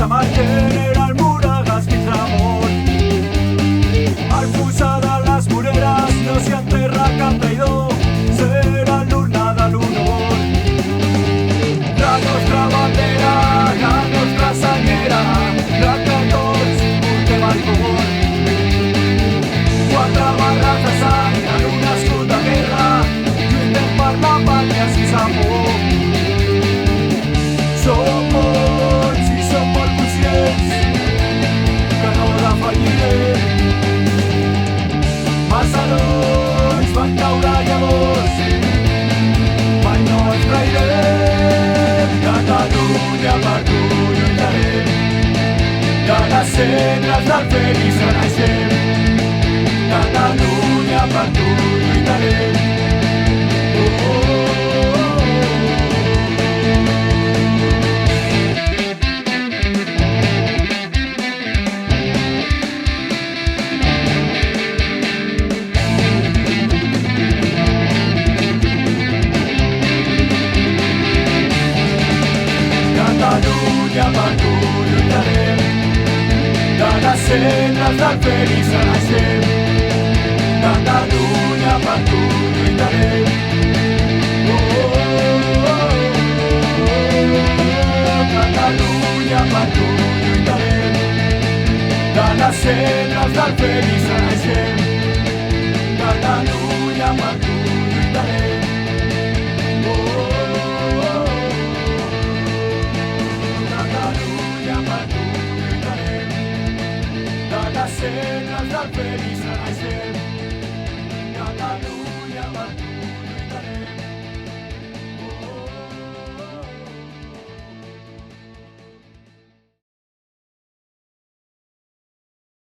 amb el general Moragas fins la mort. Al fossar de les Moreres no s'hi enterra cap traïdor, serà l'urna de l'honor. La nostra bandera, la nostra senyera, la que tots portem al cor. 4 barres de sang en un escut de guerra, lluitem per la pàtria sense por. Som molts i som molt conscients que no defallirem. Massa herois van caure llavors, mai no ens trairem. Catalunya per tu lluitarem, de les cendres del fènix renaixem. Catalunya per tu lluitarem. Catalunya per tu lluitarem, de les cendres del fènix renaixem. Catalunya per tu lluitarem. Catalunya per tu lluitarem, de les cendres del fènix renaixem. Catalunya per tu lluitarem. Catalunya per tu lluitarem, de les cendres del fènix renaixem.